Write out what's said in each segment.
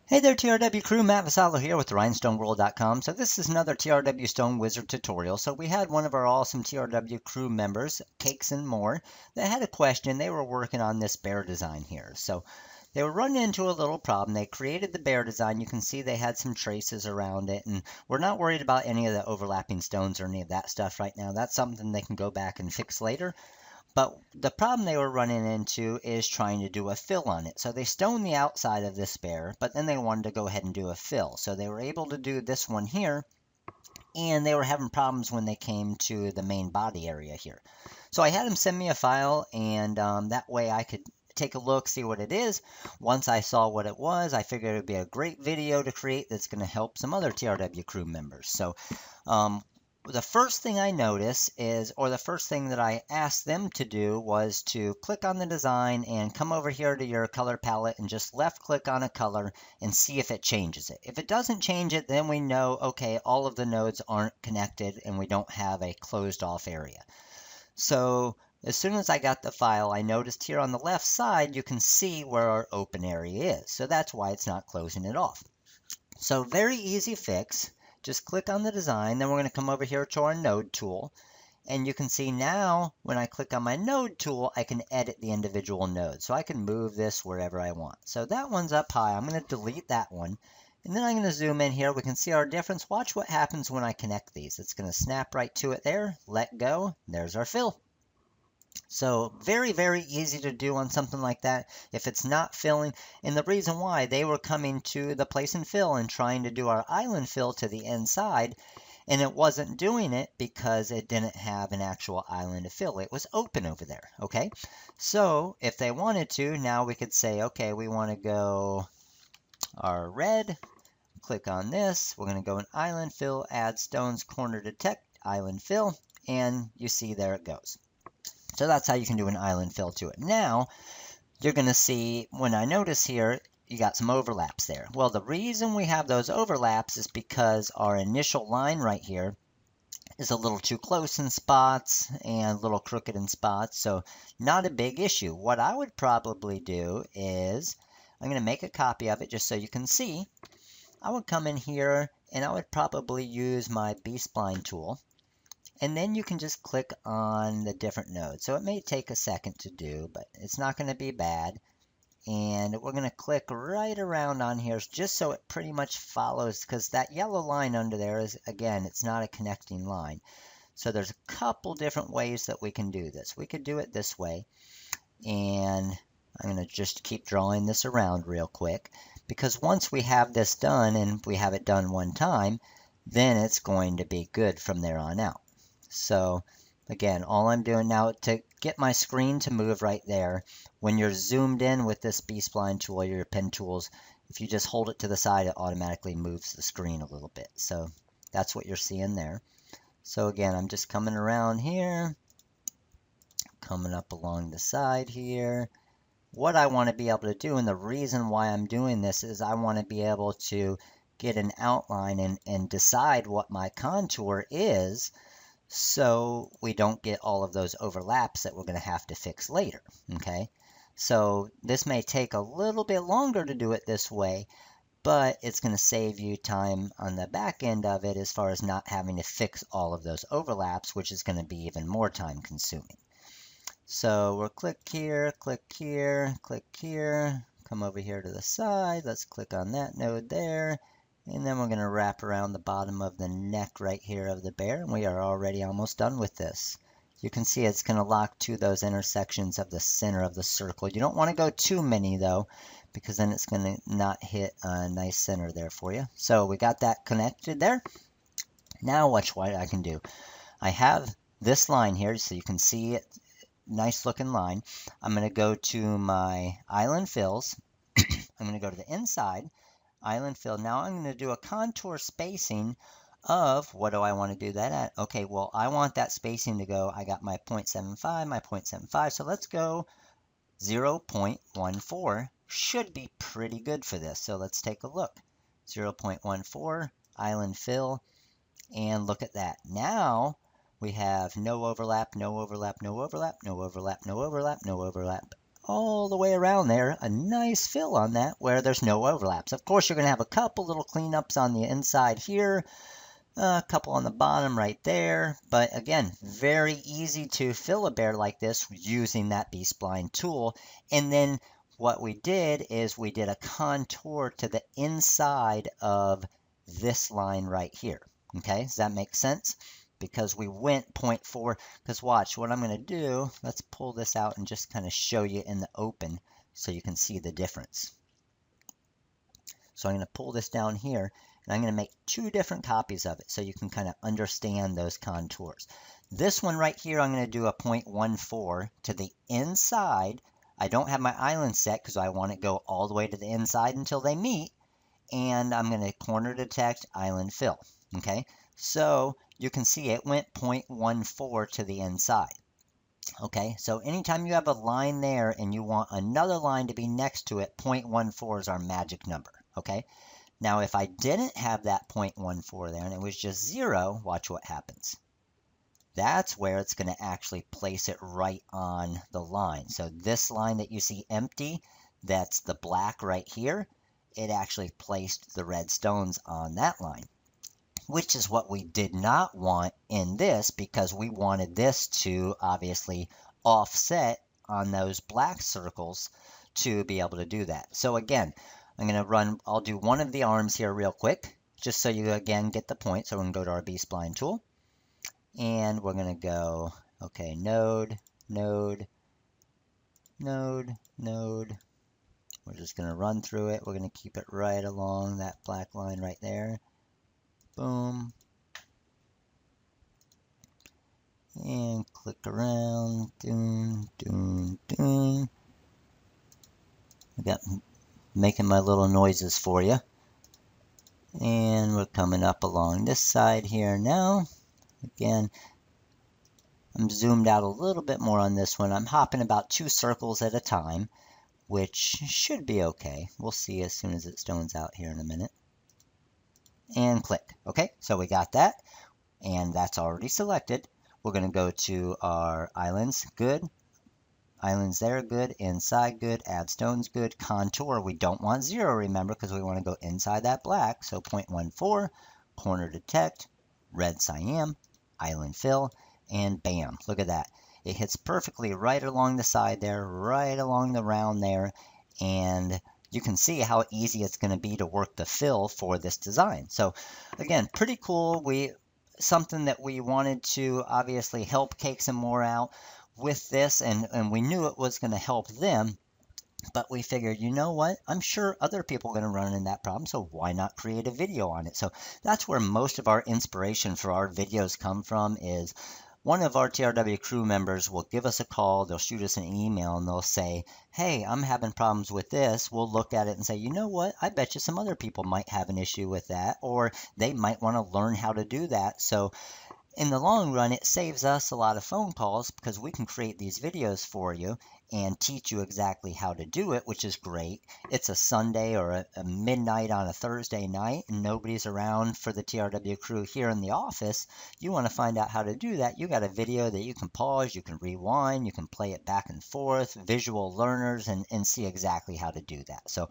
Hey there, TRW crew. Matt Vassallo here with RhinestoneWorld.com. So this is another TRW Stone Wizard tutorial. So we had one of our awesome TRW crew members, Cakes and More, that had a question. They were working on this bear design here. So they were running into a little problem. They created the bear design. You can see they had some traces around it, and we're not worried about any of the overlapping stones or any of that stuff right now. That's something they can go back and fix later. But the problem they were running into is trying to do a fill on it. So they stoned the outside of this bear, but then they wanted to go ahead and do a fill. So they were able to do this one here, and they were having problems when they came to the main body area here. So I had them send me a file, and that way I could take a look, see what it is. Once I saw what it was, I figured it would be a great video to create that's going to help some other TRW crew members. So the first thing I notice is, or the first thing that I asked them to do was to click on the design and come over here to your color palette and just left click on a color and see if it changes it. If it doesn't change it, then we know, okay, all of the nodes aren't connected and we don't have a closed off area. So as soon as I got the file, I noticed here on the left side, you can see where our open area is. So that's why it's not closing it off. So very easy fix. Just click on the design, then we're going to come over here to our node tool, and you can see now when I click on my node tool, I can edit the individual nodes. So I can move this wherever I want. So that one's up high. I'm going to delete that one, and then I'm going to zoom in here. We can see our difference. Watch what happens when I connect these. It's going to snap right to it there, let go, there's our fill. So very, very easy to do on something like that if it's not filling. And the reason why, they were coming to the place and fill and trying to do our island fill to the inside, and it wasn't doing it because it didn't have an actual island to fill. It was open over there, okay? So if they wanted to, now we could say, okay, we want to go our red, click on this. We're going to go in island fill, add stones, corner detect, island fill, and you see there it goes. So that's how you can do an island fill to it. Now, you're going to see, when I notice here, you got some overlaps there. Well, the reason we have those overlaps is because our initial line right here is a little too close in spots and a little crooked in spots, so not a big issue. What I would probably do is, I'm going to make a copy of it just so you can see. I would come in here and I would probably use my B-spline tool. And then you can just click on the different nodes. So it may take a second to do, but it's not going to be bad. And we're going to click right around on here just so it pretty much follows, because that yellow line under there is, again, it's not a connecting line. So there's a couple different ways that we can do this. We could do it this way. And I'm going to just keep drawing this around real quick, because once we have this done and we have it done one time, then it's going to be good from there on out. So again, all I'm doing now to get my screen to move right there, when you're zoomed in with this B-spline tool or your pen tools, if you just hold it to the side, it automatically moves the screen a little bit. So that's what you're seeing there. So again, I'm just coming around here, coming up along the side here. What I want to be able to do, and the reason why I'm doing this, is I want to be able to get an outline and decide what my contour is, so we don't get all of those overlaps that we're going to have to fix later, okay? So this may take a little bit longer to do it this way, but it's going to save you time on the back end of it as far as not having to fix all of those overlaps, which is going to be even more time consuming. So we'll click here, click here, click here, come over here to the side, let's click on that node there. And then we're going to wrap around the bottom of the neck right here of the bear, and we are already almost done with this. You can see it's going to lock to those intersections of the center of the circle. You don't want to go too many though, because then it's going to not hit a nice center there for you. So we got that connected there. Now watch what I can do. I have this line here, so you can see it, nice looking line. I'm going to go to my island fills. I'm going to go to the inside. Island fill. Now I'm going to do a contour spacing of, what do I want to do that at? Okay, well, I want that spacing to go, I got my 0.75, my 0.75, so let's go 0.14. Should be pretty good for this. So let's take a look. 0.14, island fill, and look at that. Now we have no overlap, no overlap, no overlap, no overlap, no overlap, no overlap. all the way around there, a nice fill on that where there's no overlaps. Of course, you're going to have a couple little cleanups on the inside here, a couple on the bottom right there, but again, very easy to fill a bear like this using that B-spline tool. And then what we did is we did a contour to the inside of this line right here. Okay, does that make sense? Because we went 0.4, because watch, what I'm going to do, let's pull this out and just kind of show you in the open so you can see the difference. So I'm going to pull this down here, and I'm going to make 2 different copies of it so you can kind of understand those contours. This one right here, I'm going to do a 0.14 to the inside. I don't have my island set because I want it to go all the way to the inside until they meet. And I'm going to corner detect, island fill. Okay, so you can see it went 0.14 to the inside. Okay, so anytime you have a line there and you want another line to be next to it, 0.14 is our magic number. Okay, now if I didn't have that 0.14 there and it was just 0, watch what happens. That's where it's going to actually place it right on the line. So this line that you see empty, that's the black right here, it actually placed the red stones on that line, which is what we did not want in this because we wanted this to obviously offset on those black circles to be able to do that. So again, I'll do one of the arms here real quick, just so you again get the point. So we're going to go to our B-spline tool. And we're going to go, okay, node, node, node, node. We're just going to run through it. We're going to keep it right along that black line right there. Boom. And click around. Doom, doom, doom. I got making my little noises for you. And we're coming up along this side here now. Again, I'm zoomed out a little bit more on this one. I'm hopping about 2 circles at a time, which should be okay. We'll see as soon as it stones out here in a minute. And click. Okay, so we got that, and that's already selected. We're going to go to our islands. Good. Islands there, good. Inside, good. Add stones, good. Contour, we don't want 0, remember, because we want to go inside that black. So 0.14, corner detect, red cyan, island fill, and bam, look at that. It hits perfectly right along the side there, right along the round there, and you can see how easy it's going to be to work the fill for this design. So again, pretty cool. Something that we wanted to obviously help Cakes and More out with this, and we knew it was going to help them. But we figured, you know what? I'm sure other people are going to run into that problem, so why not create a video on it? So that's where most of our inspiration for our videos come from, is one of our TRW crew members will give us a call, they'll shoot us an email, and they'll say, hey, I'm having problems with this. We'll look at it and say, you know what? I bet you some other people might have an issue with that, or they might want to learn how to do that. So in the long run, it saves us a lot of phone calls because we can create these videos for you and teach you exactly how to do it, which is great. It's a Sunday or a midnight on a Thursday night and nobody's around for the TRW crew here in the office. You want to find out how to do that. You got a video that you can pause, you can rewind, you can play it back and forth, visual learners, and see exactly how to do that. So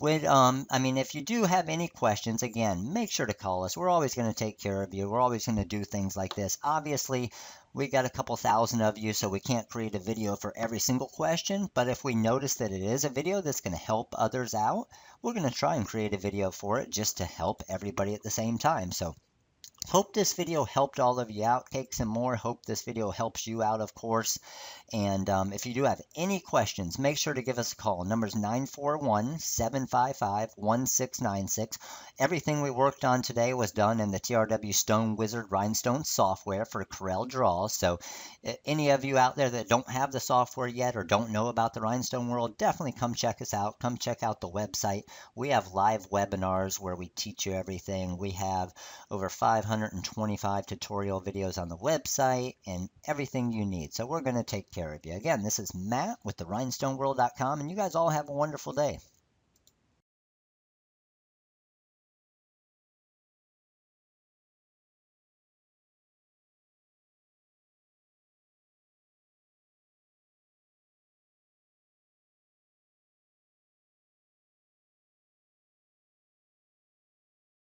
if you do have any questions, again, make sure to call us. We're always going to take care of you. We're always going to do things like this. Obviously, we got a couple thousand of you, so we can't create a video for every single question. But if we notice that it is a video that's going to help others out, we're going to try and create a video for it just to help everybody at the same time. So hope this video helped all of you out, Cakes and More. Hope this video helps you out, of course. And if you do have any questions, make sure to give us a call. Number's 941-755-1696. Everything we worked on today was done in the TRW Stone Wizard Rhinestone software for Corel draws. So any of you out there that don't have the software yet or don't know about the Rhinestone world, definitely come check us out. Come check out the website. We have live webinars where we teach you everything. We have over 525 tutorial videos on the website and everything you need. So we're going to take care of you. Again, this is Matt with the rhinestoneworld.com, and you guys all have a wonderful day.